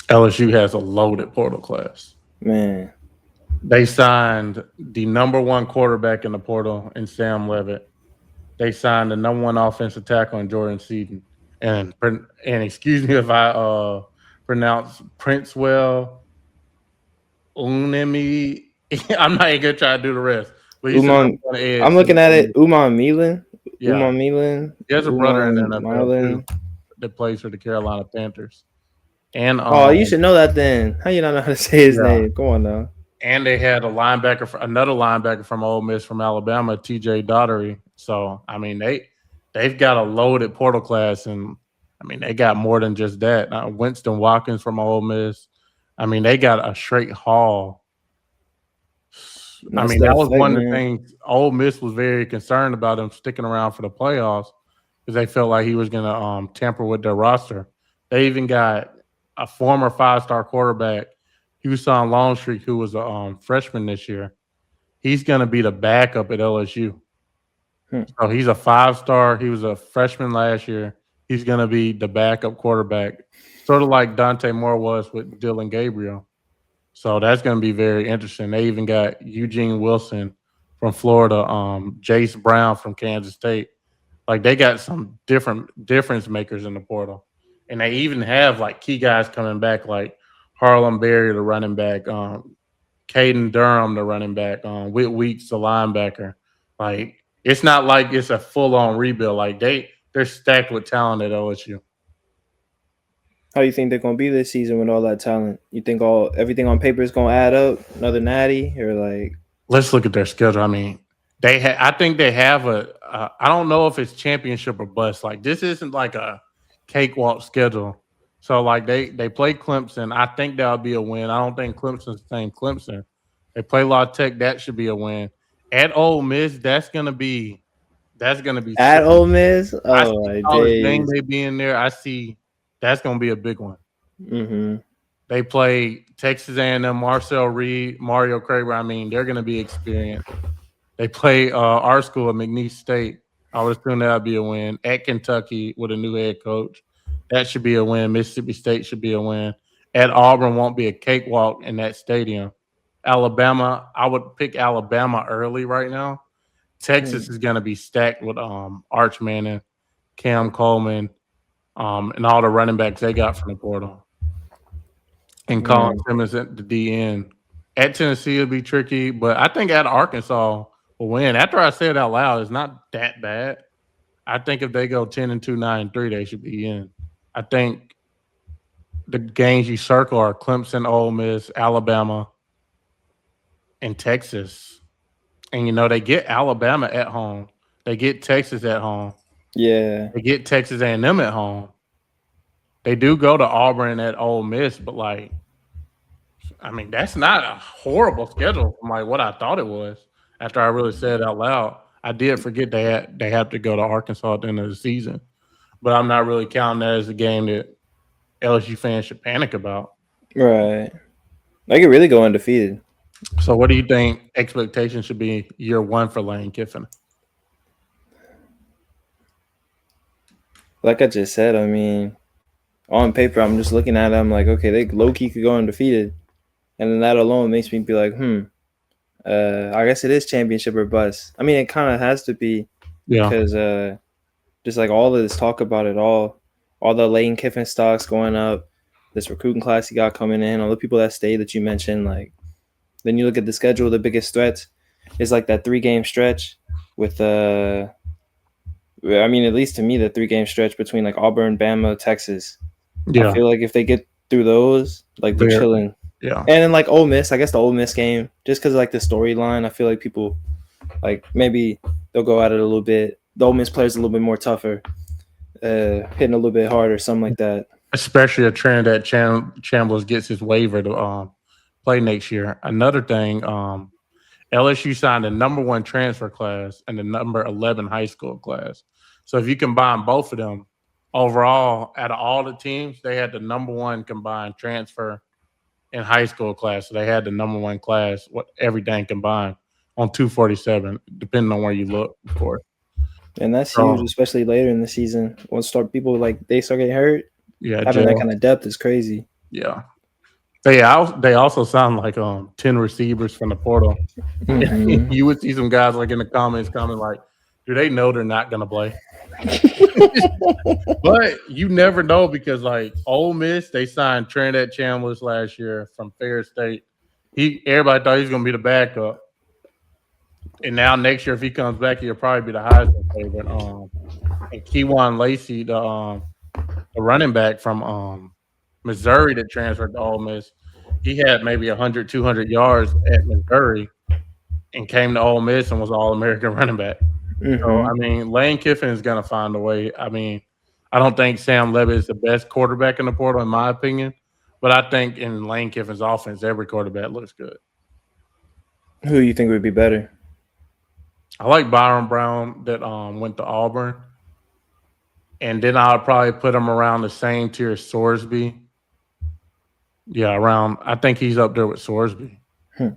LSU has a loaded portal class. Man. They signed the number one quarterback in the portal in Sam Levitt. They signed the number one offensive tackle in Jordan Seaton. And excuse me if I pronounce Prince well, Unemi. I'm not even gonna try to do the rest, but he's the number Uman, one edge. I'm looking at it. Uman Milan. Yeah, Uman he has a brother in the NFL too Milan. that plays for the Carolina Panthers. And Oh, you should know that then. How you not know how to say his yeah, name? Come on now. and they had another linebacker from Ole Miss from Alabama, T.J. Daughtery. So I mean they've got a loaded portal class, and I mean they got more than just that. Winston Watkins from Ole Miss. I mean they got a straight haul. I That's mean that that was fight, one of the man. things Ole Miss was very concerned about him sticking around for the playoffs because they felt like he was going to tamper with their roster. They even got a former five-star quarterback, Houston Longstreet, who was a freshman this year. He's going to be the backup at LSU. Hmm. So he's a five-star. He was a freshman last year. He's going to be the backup quarterback, sort of like Dante Moore was with Dylan Gabriel. So that's going to be very interesting. They even got Eugene Wilson from Florida, Jace Brown from Kansas State. Like they got some different difference makers in the portal, and they even have like key guys coming back, like Harlem Berry, the running back, Caden Durham, the running back, Whit Weeks, the linebacker. Like it's not like it's a full on rebuild. Like they're stacked with talent at LSU. How you think they're gonna be this season with all that talent? You think everything on paper is gonna add up? Another natty or like? Let's look at their schedule. I mean, I think they have a. I don't know if it's championship or bust. Like this isn't like a cakewalk schedule. So like they play Clemson. I think that'll be a win. I don't think Clemson's the same Clemson. They play La Tech. That should be a win. At Ole Miss, that's gonna be At serious. Ole Miss? I Oh see my College Game days. Day being there. I see that's gonna be a big one. Mm-hmm. They play Texas A&M, Marcel Reed, Mario Craver. I mean, they're gonna be experienced. They play our school at McNeese State. I would assume that'd be a win. At Kentucky with a new head coach, that should be a win. Mississippi State should be a win. At Auburn won't be a cakewalk in that stadium. Alabama, I would pick Alabama early right now. Texas is going to be stacked with Arch Manning, Cam Coleman, and all the running backs they got from the portal. And Colin Man. Simmons at the DN. At Tennessee, it'll be tricky, but I think at Arkansas will win. After I say it out loud, it's not that bad. I think if they go 10-2, 9-3, they should be in. I think the games you circle are Clemson, Ole Miss, Alabama, and Texas. And they get Alabama at home. They get Texas at home. Yeah. They get Texas A&M at home. They do go to Auburn at Ole Miss, but I mean, that's not a horrible schedule from like what I thought it was. After I really said it out loud, I did forget they have to go to Arkansas at the end of the season, but I'm not really counting that as a game that LSU fans should panic about. Right. They could really go undefeated. So, what do you think expectations should be year one for Lane Kiffin? Like I just said, I mean, on paper, I'm just looking at them like, okay, they low key could go undefeated, and then that alone makes me be like, I guess it is championship or bust. I mean, it kind of has to be Yeah, because just like all of this talk about it all the Lane Kiffin stocks going up, this recruiting class he got coming in, all the people that stayed that you mentioned, like then you look at the schedule, the biggest threat is like that 3-game stretch with I mean, at least to me, the 3-game stretch between like Auburn, Bama, Texas. I yeah, feel like if they get through those, like they're very, chilling. yeah. And then like Ole Miss, I guess the Ole Miss game, just because like the storyline, I feel like people like maybe they'll go at it a little bit. The Ole Miss players a little bit more tougher, hitting a little bit harder, something like that. Especially a trend that Chambliss gets his waiver to play next year. Another thing, LSU signed the number one transfer class and the number 11 high school class. So if you combine both of them, overall, out of all the teams, they had the number one combined transfer and high school class. So they had the number one class, everything combined on 247, depending on where you look, of course. And that's huge, So especially later in the season. Once people like they start getting hurt, yeah, having that Joe. kind of depth is crazy. Yeah. They also sound like 10 receivers from the portal. Mhm. You would see some guys like in the comments comment like, "Do they know they're not gonna play?" But you never know because like Ole Miss, they signed Trinidad Chandler's last year from Fair State. Everybody thought he was gonna be the backup, and now next year if he comes back, he'll probably be the Heisman favorite. And Keywan Lacey, the running back from Missouri that transferred to Ole Miss, he had maybe 100, 200 yards at Missouri and came to Ole Miss and was All American running back. So Mhm. I mean, Lane Kiffin is gonna find a way. I mean, I don't think Sam Levitt is the best quarterback in the portal, in my opinion, but I think in Lane Kiffin's offense, every quarterback looks good. Who you think would be better? I like Byron Brown that went to Auburn, and then I'll probably put him around the same tier as Sorsby. Yeah, around. I think he's up there with Sorsby. Hmm.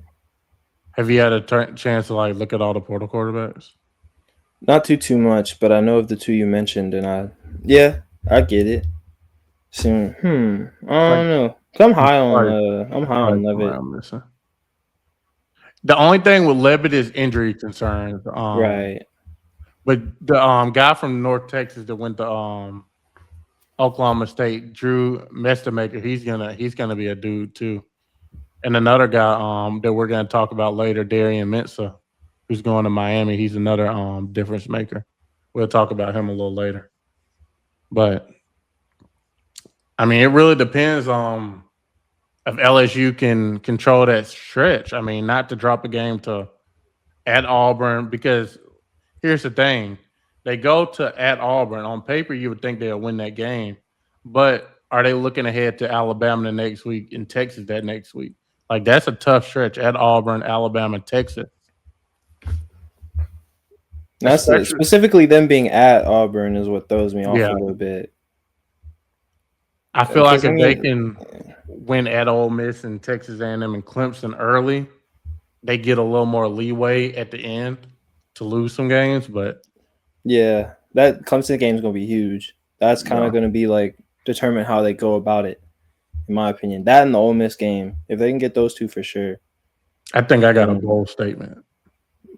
Have you had a chance to like look at all the portal quarterbacks? Not too much, but I know of the two you mentioned, and I get it. So, I don't Like, know. 'Cause probably, I'm high probably on somewhere Levitt. I'm missing. The only thing with Levitt is injury concerns. Right. But the guy from North Texas that went to Oklahoma State, Drew Mestamaker, he's gonna be a dude too. And another guy that we're gonna talk about later, Darian Mensah, who's going to Miami. He's another difference maker. We'll talk about him a little later. But I mean, it really depends on if LSU can control that stretch. I mean, not to drop a game to at Auburn because here's the thing. They go to at Auburn. On paper, you would think they'll win that game. But are they looking ahead to Alabama the next week and Texas that next week? Like, that's a tough stretch at Auburn, Alabama, Texas. That's it. Especially, Specifically, them being at Auburn is what throws me off yeah. a little bit. I feel like Because I if they mean, can win at Ole Miss and Texas A&M and Clemson early, they get a little more leeway at the end to lose some games. But yeah, that Clemson game is gonna be huge. That's kind yeah, of gonna be like determine how they go about it, in my opinion. That and the Ole Miss game, if they can get those two for sure, I think I got a then bold statement.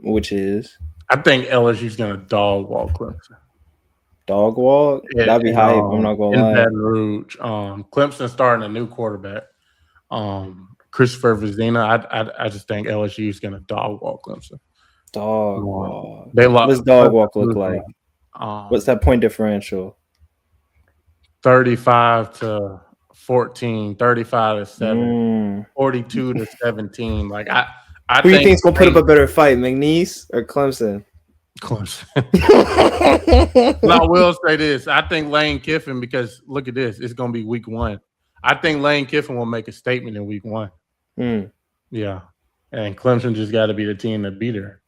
which is I think LSU's going to dog walk Clemson. dog walk. in, That'd be in, hype. I'm not gonna in lie. Baton Rouge. Clemson starting a new quarterback, Christopher Vizina. I just think LSU is going to dog walk Clemson. Dog walk. They lost. What's dog walk look like? Um, What's that point differential? 35 to 14, 35 to 7, Mm. 42 to 17. Like I Who do you think think's gonna put up a better fight, McNeese or Clemson? Clemson. But I will say this: I think Lane Kiffin, because look at this, it's going to be week 1. I think Lane Kiffin will make a statement in week 1. Mm. Yeah, and Clemson just got to be the team that beat her.